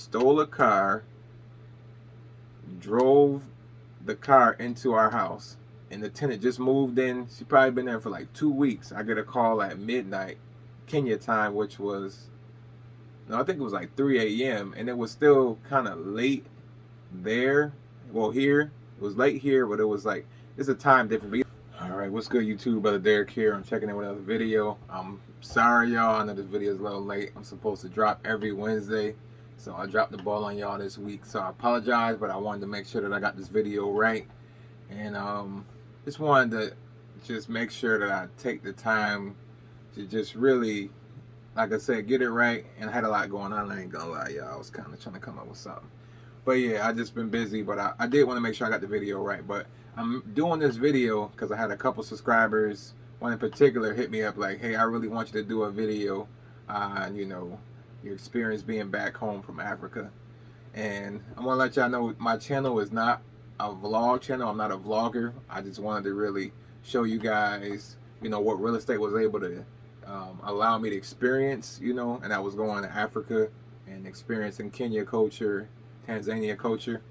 stole a car, drove the car into our house, and the tenant just moved in. She probably been there for like 2 weeks. I get a call at midnight, Kenya time, which was, no, I think it was like 3 a.m. and it was still kind of late there. Well, here it was late here, but it was like it's a time difference. All right, what's good, YouTube? Brother Derek here. I'm checking in with another video. I'm sorry, y'all. I know this video is a little late. I'm supposed to drop every Wednesday, so I dropped the ball on y'all this week. So I apologize, but I wanted to make sure that I got this video right, and just wanted to just make sure that I take the time to just really, like I said, get it right. And I had a lot going on. I ain't gonna lie, y'all. I was kind of trying to come up with something. But yeah, I just been busy, but I did want to make sure I got the video right. But I'm doing this video because I had a couple subscribers, one in particular, hit me up like, hey, I really want you to do a video on, your experience being back home from Africa. And I want to let y'all know my channel is not a vlog channel. I'm not a vlogger. I just wanted to really show you guys, what real estate was able to allow me to experience, and I was going to Africa and experiencing Kenya culture, Tanzania culture.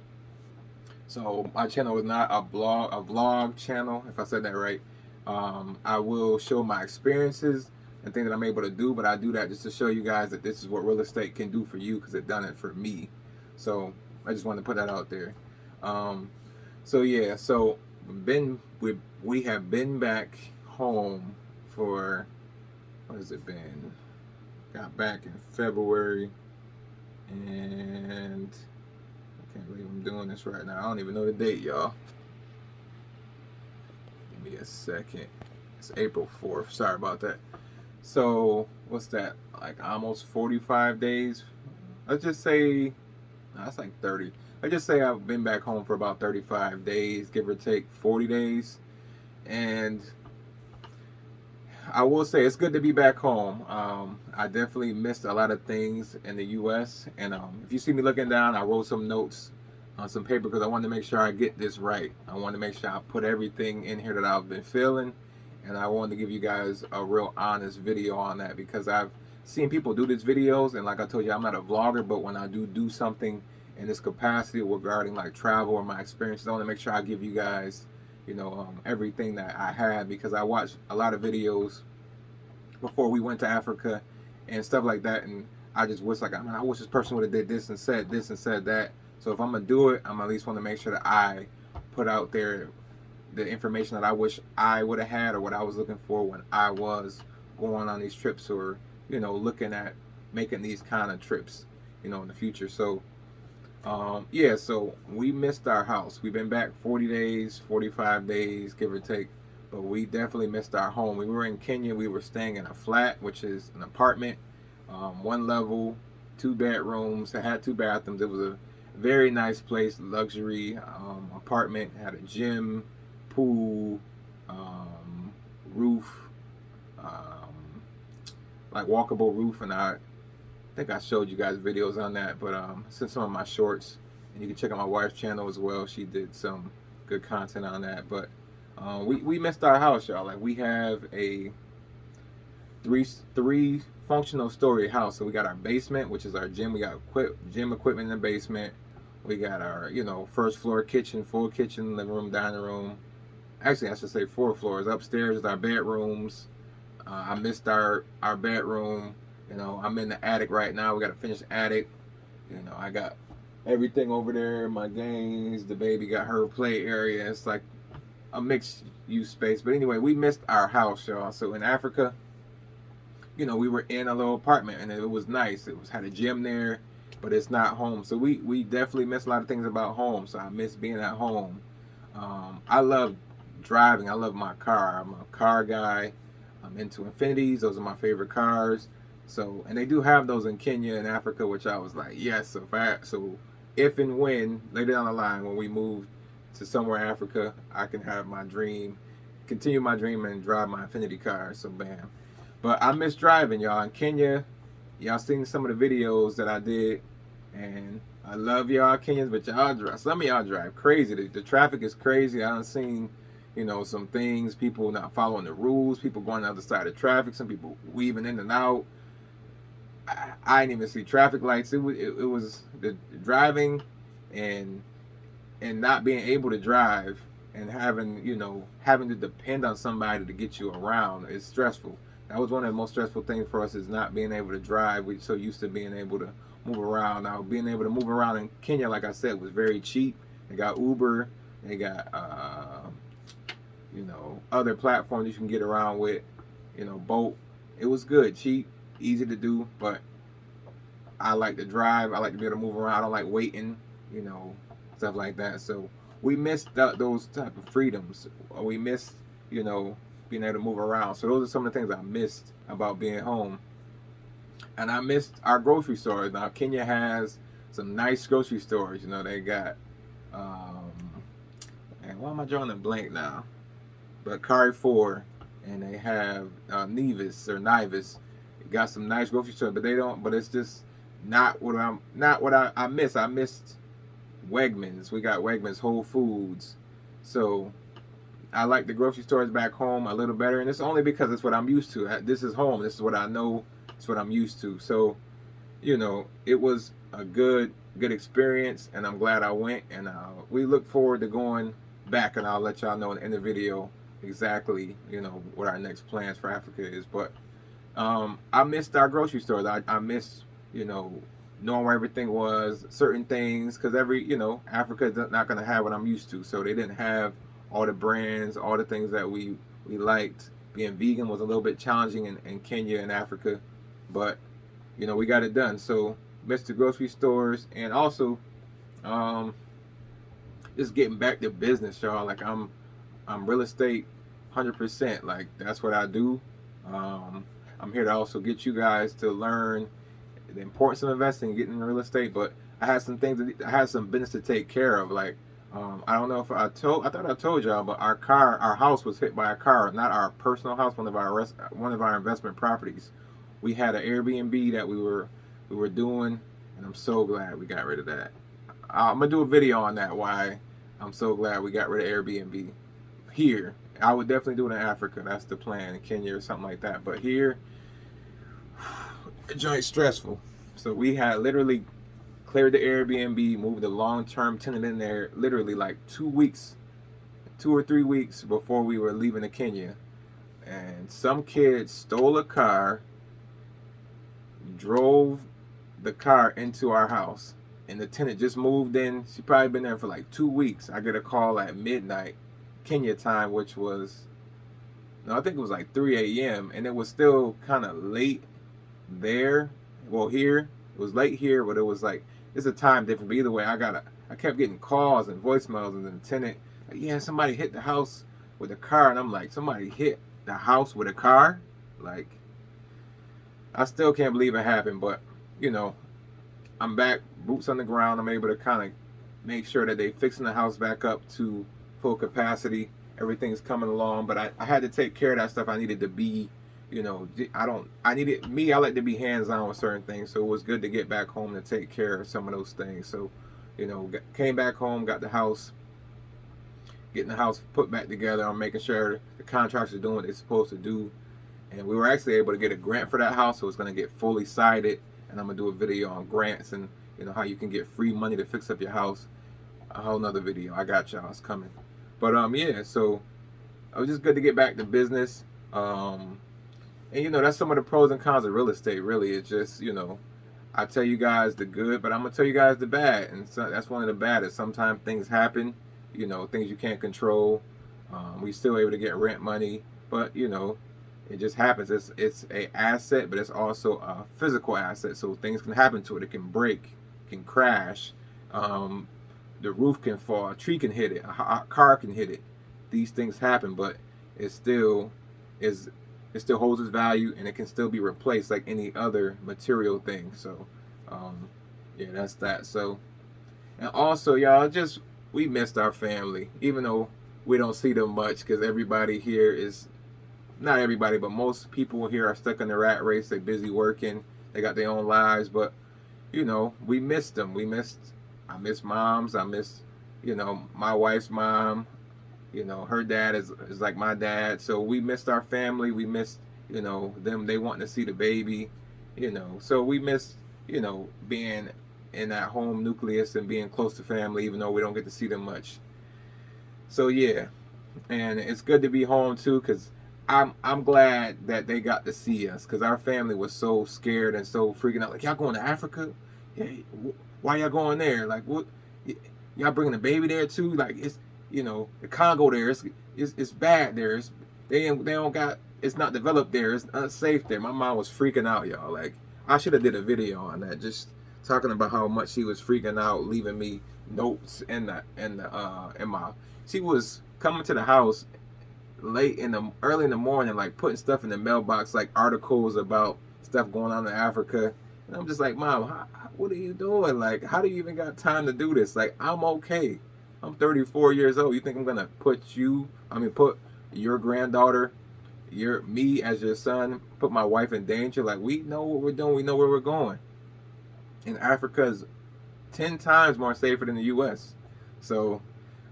So my channel is not a vlog channel, if I said that right. I will show my experiences and things that I'm able to do, but I do that just to show you guys that this is what real estate can do for you, because it done it for me. So I just want to put that out there. So yeah, so we have been back home for, what has it been? Got back in February, and I can't believe I'm doing this right now. I don't even know the date, y'all. Give me a second. It's April 4th. Sorry about that. So, what's that? Like almost 45 days? Let's just say, no, that's like 30. Let's just say I've been back home for about 35 days, give or take 40 days. And I will say it's good to be back home. I definitely missed a lot of things in the U.S. And if you see me looking down, I wrote some notes on some paper because I wanted to make sure I get this right. I wanted to make sure I put everything in here that I've been feeling, and I wanted to give you guys a real honest video on that, because I've seen people do these videos, and like I told you, I'm not a vlogger, but when I do something in this capacity regarding like travel or my experiences, I want to make sure I give you guys everything that I had, because I watched a lot of videos before we went to Africa and stuff like that, and I just wish, like, I wish this person would have did this and said that. So if I'm gonna do it, I'm at least want to make sure that I put out there the information that I wish I would have had, or what I was looking for when I was going on these trips, or looking at making these kind of trips in the future. So yeah, so we missed our house. We've been back 40 days, 45 days, give or take, but we definitely missed our home. We were in Kenya. We were staying in a flat, which is an apartment, one level, 2 bedrooms. It had 2 bathrooms. It was a very nice place, luxury apartment. It had a gym, pool, roof, like walkable roof, and I think I showed you guys videos on that, but sent some of my shorts, and you can check out my wife's channel as well. She did some good content on that. But we missed our house, y'all. Like, we have a three functional story house. So we got our basement, which is our gym. We got gym equipment in the basement. We got our first floor kitchen, full kitchen, living room, dining room. Actually, I should say 4 floors. Upstairs is our bedrooms. I missed our bedroom. I'm in the attic right now. We got a finished attic. I got everything over there. My games. The baby got her play area. It's like a mixed use space. But anyway, we missed our house, y'all. So in Africa, we were in a little apartment, and it was nice. It had a gym there, but it's not home. So we definitely miss a lot of things about home. So I miss being at home. I love driving. I love my car. I'm a car guy. I'm into Infinitis. Those are my favorite cars. So, and they do have those in Kenya and Africa, which I was like, yes. So if and when later down the line, when we move to somewhere in Africa, I can have my dream, continue my dream, and drive my Infiniti car. So bam. But I miss driving, y'all. In Kenya, y'all seen some of the videos that I did, and I love y'all Kenyans, but y'all drive. Some of y'all drive crazy. The traffic is crazy. I done seen some things, people not following the rules, people going on the other side of traffic, some people weaving in and out. I didn't even see traffic lights. It was the driving and not being able to drive and having to depend on somebody to get you around is stressful. That was one of the most stressful things for us, is not being able to drive. We're so used to being able to move around. Now being able to move around in Kenya, like I said, was very cheap. They got Uber, they got other platforms you can get around with, Bolt. It was good, cheap, easy to do, but I like to drive. I like to be able to move around. I don't like waiting, you know, stuff like that. So we missed those type of freedoms. We missed, being able to move around. So those are some of the things I missed about being home. And I missed our grocery stores. Now Kenya has some nice grocery stores. They got, and why am I drawing a blank now? But Carrefour, and they have Nevis or Nivis. Got some nice grocery stores, but they don't. But it's just not what I miss. I missed Wegmans. We got Wegmans, Whole Foods. So I like the grocery stores back home a little better, and it's only because it's what I'm used to. This is home. This is what I know. It's what I'm used to. So, it was a good experience, and I'm glad I went. And we look forward to going back, and I'll let y'all know in the video exactly, what our next plans for Africa is. But I missed our grocery stores. I missed, knowing where everything was, certain things, because Africa is not going to have what I'm used to. So they didn't have all the brands, all the things that we liked. Being vegan was a little bit challenging in Kenya and Africa, but we got it done. So missed the grocery stores, and also just getting back to business, y'all. Like I'm real estate 100%. Like that's what I do. I'm here to also get you guys to learn the importance of investing and getting in real estate. But I had some things. I had some business to take care of. Like I don't know if I thought I told y'all, but our house was hit by a car. Not our personal house. One of our investment properties. We had an Airbnb that we were doing, and I'm so glad we got rid of that. I'm gonna do a video on that. Why I'm so glad we got rid of Airbnb here. I would definitely do it in Africa. That's the plan, in Kenya or something like that. But here, joint stressful. So we had literally cleared the Airbnb, moved a long-term tenant in there, literally like 2 or 3 weeks before we were leaving to Kenya. And some kid stole a car, drove the car into our house, and the tenant just moved in. She probably been there for like 2 weeks. I get a call at midnight Kenya time, which was, no, I think it was like 3 a.m. and it was still kind of late there. Well, here it was late here, but it was like, it's a time difference. But either way, I kept getting calls and voicemails, and the tenant like, yeah, somebody hit the house with a car, and I'm like, somebody hit the house with a car? Like, I still can't believe it happened. But I'm back, boots on the ground. I'm able to kind of make sure that they fixing the house back up to full capacity. Everything's coming along, but I had to take care of that stuff. I needed to be, I like to be hands-on with certain things, so it was good to get back home to take care of some of those things. So, came back home, got the house, getting the house put back together. I'm making sure the contractors are doing what they're supposed to do, and we were actually able to get a grant for that house, so it's going to get fully sided, and I'm going to do a video on grants and, how you can get free money to fix up your house. A whole nother video. I got y'all. It's coming. But yeah, so it was just good to get back to business. And that's some of the pros and cons of real estate. Really, it's just I tell you guys the good, but I'm gonna tell you guys the bad, and so that's one of the bad. Is sometimes things happen, things you can't control. We still able to get rent money, but it just happens. It's a asset, but it's also a physical asset. So things can happen to it. It can break, can crash. The roof can fall, a tree can hit it, a car can hit it. These things happen, but it still holds its value, and it can still be replaced like any other material thing. So yeah, that's that. So, and also, y'all, we missed our family, even though we don't see them much, because everybody here is, not everybody, but most people here are stuck in the rat race. They're busy working, they got their own lives, but we missed them. I miss moms. I miss, my wife's mom. Her dad is like my dad. So we missed our family. We missed, them. They wanting to see the baby. So we miss, being in that home nucleus and being close to family, even though we don't get to see them much. So yeah, and it's good to be home too, because I'm glad that they got to see us, because our family was so scared and so freaking out. Like, y'all going to Africa? Yeah, why y'all going there? Like, what? Y'all bringing a baby there too? Like, it's the Congo there. It's bad there. They don't got. It's not developed there. It's unsafe there. My mom was freaking out, y'all. Like, I should have did a video on that, just talking about how much she was freaking out, leaving me notes in my. She was coming to the house early in the morning, like putting stuff in the mailbox, like articles about stuff going on in Africa. And I'm just like, Mom, what are you doing? Like, how do you even got time to do this? Like, I'm okay. I'm 34 years old. You think I'm gonna put your granddaughter, me as your son, put my wife in danger? Like, we know what we're doing. We know where we're going. And Africa is 10 times more safer than the U.S. So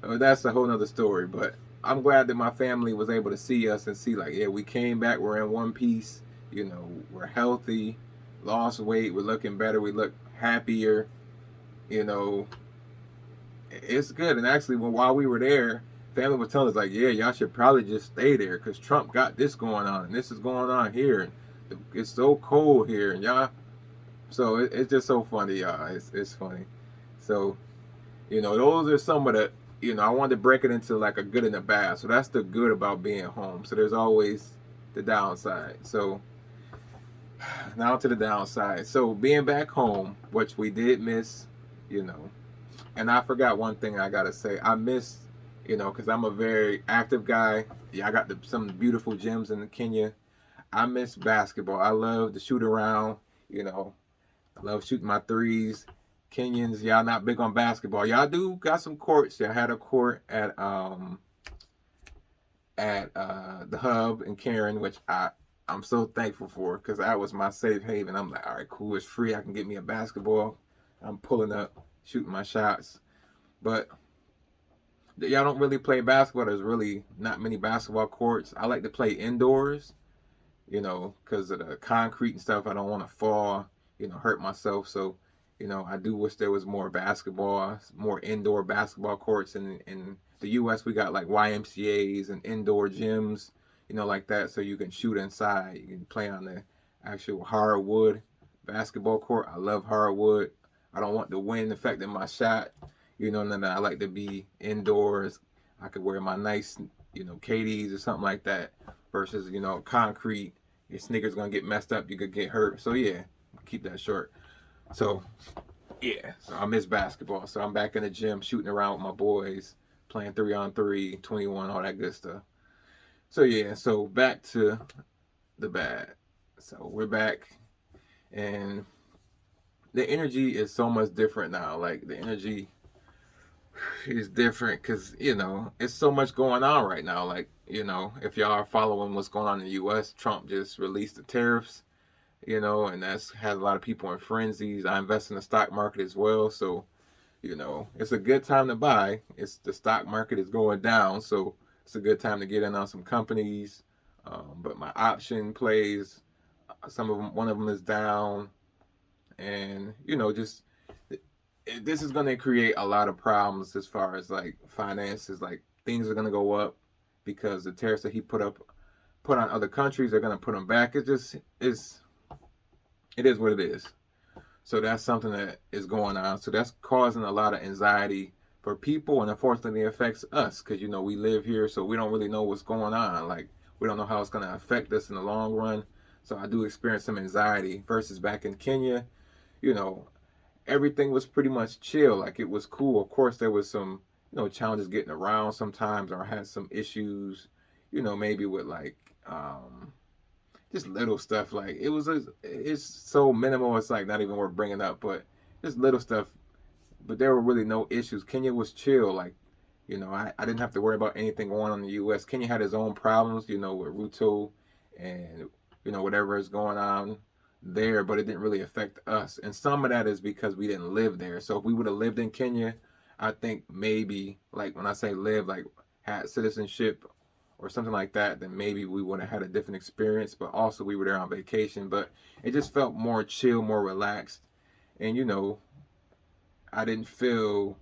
that's a whole nother story. But I'm glad that my family was able to see us and see, like, yeah, we came back. We're in one piece. We're healthy, lost weight. We're looking better. We look happier. You know, it's good. And actually, while we were there, family was telling us, like, yeah, y'all should probably just stay there, because Trump got this going on and this is going on here. And it's so cold here. And y'all, so it's just so funny, y'all. It's funny. So, those are some of the, I wanted to break it into like a good and a bad. So that's the good about being home. So there's always the downside. So now to the downside. So being back home, which we did miss, you know, and I forgot one thing I gotta say. I miss, because I'm a very active guy. Yeah, I got some beautiful gyms in Kenya. I miss basketball. I love to shoot around. You know, I love shooting my threes. Kenyans, y'all not big on basketball. Y'all do got some courts. Y'all had a court at the hub in Karen, which I'm so thankful for, because that was my safe haven. I'm like, all right, cool, it's free. I can get me a basketball. I'm pulling up, shooting my shots. But y'all don't really play basketball. There's really not many basketball courts. I like to play indoors, because of the concrete and stuff. I don't want to fall, hurt myself. So, I do wish there was more basketball, more indoor basketball courts. In the U.S., we got like YMCA's and indoor gyms, like that. So you can shoot inside. You can play on the actual hardwood basketball court. I love hardwood. I don't want the wind affecting my shot. And then I like to be indoors. I could wear my nice, KDs or something like that, versus, concrete. Your sneakers gonna get messed up. You could get hurt. So yeah, keep that short. So yeah, so I miss basketball. So I'm back in the gym shooting around with my boys, playing 3-on-3, 21, all that good stuff. So yeah, so back to the bad. So we're back, and the energy is so much different now. Like, the energy is different because, it's so much going on right now. Like, if y'all are following what's going on in the U.S., Trump just released the tariffs, and that's had a lot of people in frenzies. I invest in the stock market as well. So, it's a good time to buy. The stock market is going down. So it's a good time to get in on some companies. But my option plays, one of them is down. And, just this is going to create a lot of problems as far as like finances. Like, things are going to go up because the tariffs that he put on other countries are going to put them back. It is what it is. So that's something that is going on. So that's causing a lot of anxiety for people, and unfortunately it affects us because, we live here, so we don't really know what's going on. Like, we don't know how it's going to affect us in the long run. So I do experience some anxiety versus back in Kenya. Everything was pretty much chill. Like, it was cool. Of course, there was some, challenges getting around sometimes, or I had some issues, maybe with like, just little stuff. Like, it's so minimal. It's like not even worth bringing up, but just little stuff. But there were really no issues. Kenya was chill. Like, I didn't have to worry about anything going on in the U.S. Kenya had its own problems, with Ruto and, whatever is going on there, but it didn't really affect us. And some of that is because we didn't live there. So if we would have lived in Kenya, I think maybe, like, when I say live, like had citizenship or something like that, then maybe we would have had a different experience. But also we were there on vacation, but it just felt more chill, more relaxed. And I didn't feel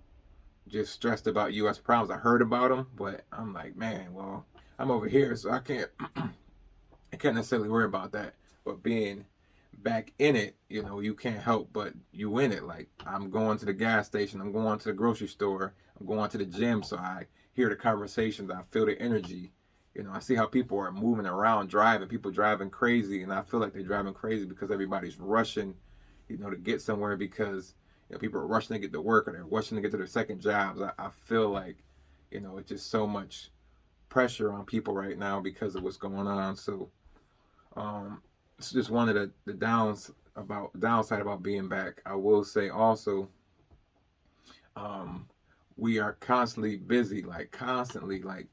just stressed about U.S. problems. I heard about them, but I'm like, man, well, I'm over here, so I can't necessarily worry about that. But being back in it, you can't help but you in it. Like, I'm going to the gas station, I'm going to the grocery store, I'm going to the gym, so I hear the conversations, I feel the energy. I see how people are moving around, driving, people driving crazy, and I feel like they're driving crazy because everybody's rushing, to get somewhere because people are rushing to get to work or they're rushing to get to their second jobs. I feel like, it's just so much pressure on people right now because of what's going on. So it's just one of the downside about being back. I will say also, we are constantly busy, like constantly, like,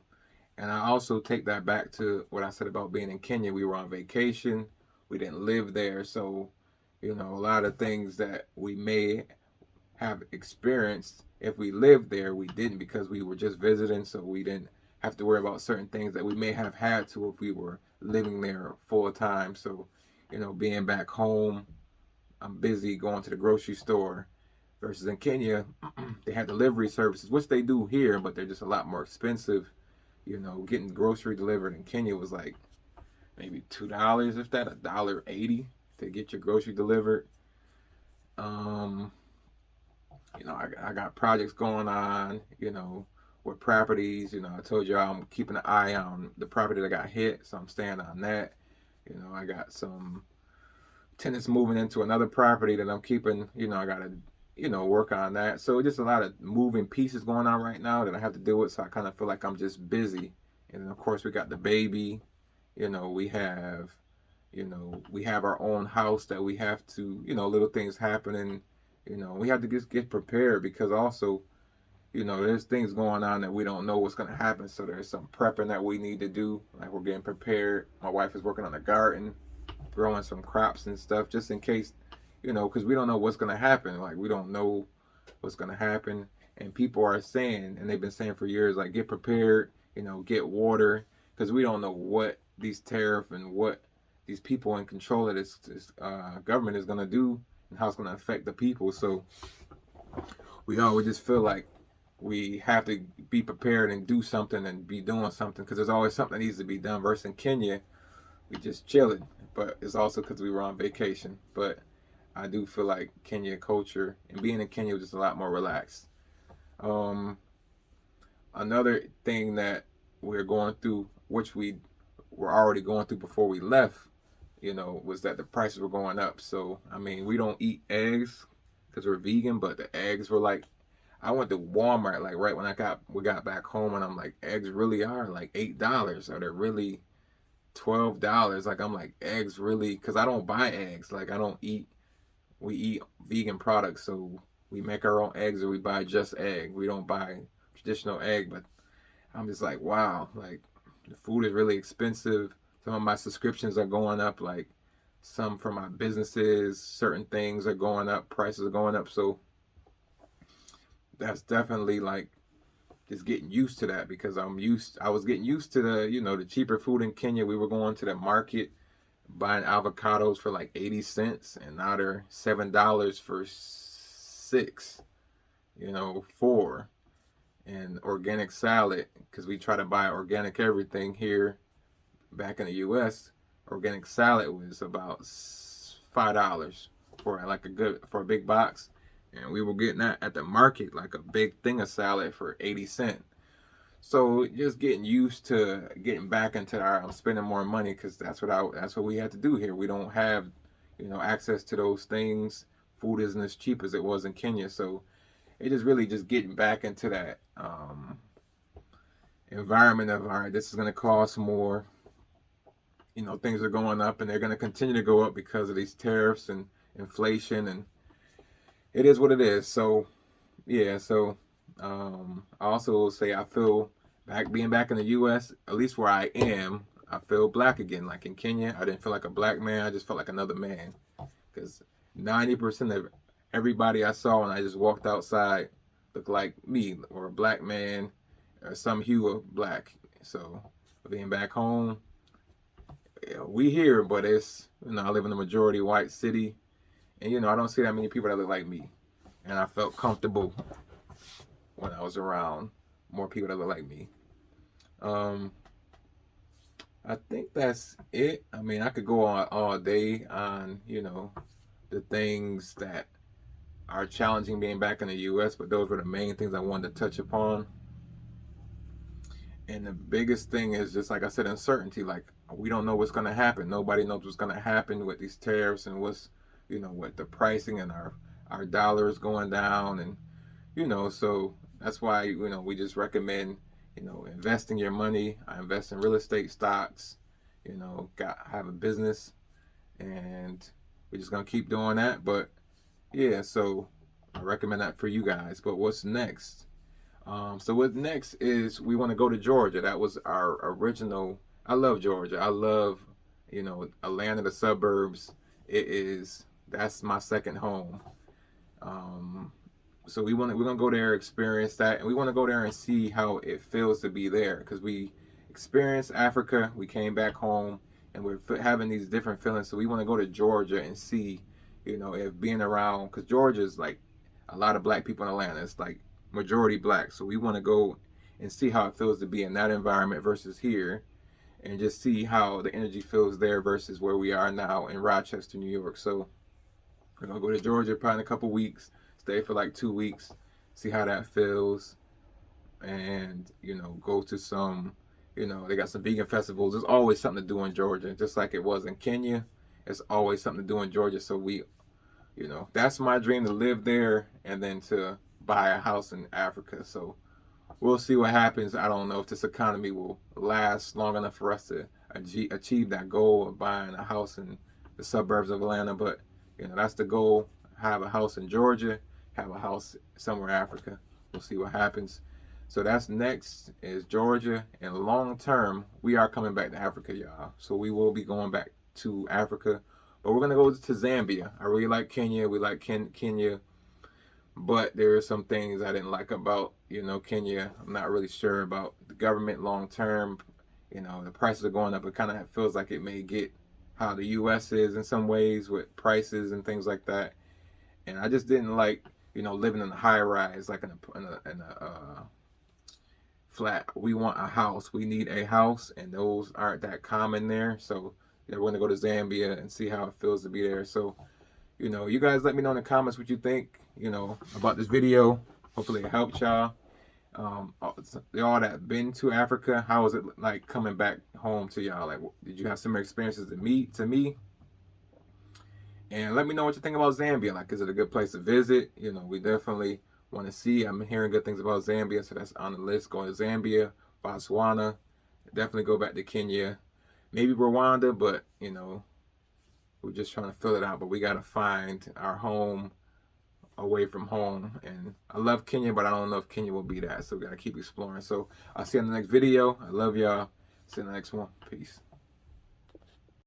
and I also take that back to what I said about being in Kenya. We were on vacation, we didn't live there, so a lot of things that we may have experienced if we lived there, we didn't because we were just visiting, so we didn't have to worry about certain things that we may have had to if we were living there full time. So, being back home, I'm busy going to the grocery store versus in Kenya, they have delivery services, which they do here, but they're just a lot more expensive. Getting grocery delivered in Kenya was like maybe $2, if that, $1.80 to get your grocery delivered. I got projects going on, with properties. I told you I'm keeping an eye on the property that got hit, so I'm staying on that. I got some tenants moving into another property that I'm keeping. I got to, work on that. So just a lot of moving pieces going on right now that I have to deal with. So I kind of feel like I'm just busy. And then of course we got the baby. We have, we have our own house that we have to, little things happening. We have to just get prepared because also, there's things going on that we don't know what's going to happen. So there's some prepping that we need to do. Like we're getting prepared. My wife is working on the garden, growing some crops and stuff just in case, because we don't know what's going to happen. Like we don't know what's going to happen. And people are saying, and they've been saying for years, like get prepared, get water, because we don't know what these tariff and what these people in control of this government is going to do and how it's going to affect the people. So we always just feel like we have to be prepared and do something and be doing something because there's always something that needs to be done. Versus in Kenya, we just chilling, but it's also because we were on vacation. But I do feel like Kenya culture and being in Kenya was just a lot more relaxed. Another thing that we're going through, which we were already going through before we left, was that the prices were going up. So I mean, we don't eat eggs because we're vegan, but the eggs were like, I went to Walmart like right when we got back home, and I'm like, eggs really are like $8, or they're really $12. Like I'm like, eggs really? Because I don't buy eggs. Like I don't eat. We eat vegan products, so we make our own eggs, or we buy just egg. We don't buy traditional egg. But I'm just like, wow, like the food is really expensive. Some of my subscriptions are going up. Like some for my businesses, certain things are going up. Prices are going up. So that's definitely like just getting used to that because I was getting used to the cheaper food in Kenya. We were going to the market buying avocados for like 80 cents, and now they're $7 for 6, 4. And organic salad, because we try to buy organic everything here back in the US, organic salad was about $5 for like for a big box. And we were getting that at the market, like a big thing of salad for 80 cents. So just getting used to getting back into our spending more money because that's what we had to do here. We don't have, access to those things. Food isn't as cheap as it was in Kenya, so it just really just getting back into that environment of, all right, this is going to cost more. Things are going up and they're going to continue to go up because of these tariffs and inflation, and it is what it is. So yeah, so I also will say I feel being back in the U.S., at least where I am, I feel black again. Like in Kenya, I didn't feel like a black man. I just felt like another man. Because 90% of everybody I saw when I just walked outside looked like me or a black man or some hue of black. So being back home. Yeah, we here, but it's, I live in a majority white city, and I don't see that many people that look like me, and I felt comfortable when I was around more people that look like me. Um, I think that's it. I mean, I could go on all day on, the things that are challenging being back in the U.S., but those were the main things I wanted to touch upon. And the biggest thing is just like I said, uncertainty. Like, we don't know what's going to happen. Nobody knows what's going to happen with these tariffs and what's, with the pricing and our dollars going down. And, so that's why, we just recommend, investing your money. I invest in real estate stocks, have a business, and we're just going to keep doing that. But yeah, so I recommend that for you guys. But what's next? So what next is we want to go to Georgia. That was our original. I love Georgia. I love, Atlanta, the suburbs. That's my second home. Um, so we're gonna go there, experience that, and we want to go there and see how it feels to be there because we experienced Africa. We came back home and we're having these different feelings. So we want to go to Georgia and see, if being around, because Georgia is like a lot of black people in Atlanta. It's like majority black. So we want to go and see how it feels to be in that environment versus here, and just see how the energy feels there versus where we are now in Rochester, New York. So we're gonna go to Georgia probably in a couple weeks, stay for like 2 weeks, see how that feels, and go to some, they got some vegan festivals. There's always something to do in Georgia, just like it was in Kenya. It's always something to do in Georgia. So that's my dream, to live there and then to buy a house in Africa. So we'll see what happens. I don't know if this economy will last long enough for us to achieve that goal of buying a house in the suburbs of Atlanta, but that's the goal. Have a house in Georgia, have a house somewhere in Africa. We'll see what happens. So that's next is Georgia, and long term we are coming back to Africa, y'all. So we will be going back to Africa, but we're gonna go to Zambia. I really like Kenya. We like Kenya, but there are some things I didn't like about Kenya. I'm not really sure about the government long term. The prices are going up. It kind of feels like it may get how the U.S. is in some ways with prices and things like that. And I just didn't like living in a high rise, like in a flat. We want a house. We need a house, and those aren't that common there. So we're going to go to Zambia and see how it feels to be there. So you guys let me know in the comments what you think, about this video. Hopefully it helped y'all. Y'all that been to Africa, how was it like coming back home to y'all? Like, did you have similar experiences to me? And let me know what you think about Zambia. Like, is it a good place to visit? We definitely want to see. I'm hearing good things about Zambia, so that's on the list. Going to Zambia, Botswana, definitely go back to Kenya, maybe Rwanda, but we're just trying to fill it out. But we got to find our home away from home. And I love Kenya, but I don't know if Kenya will be that. So we got to keep exploring. So I'll see you in the next video. I love y'all. See you in the next one. Peace.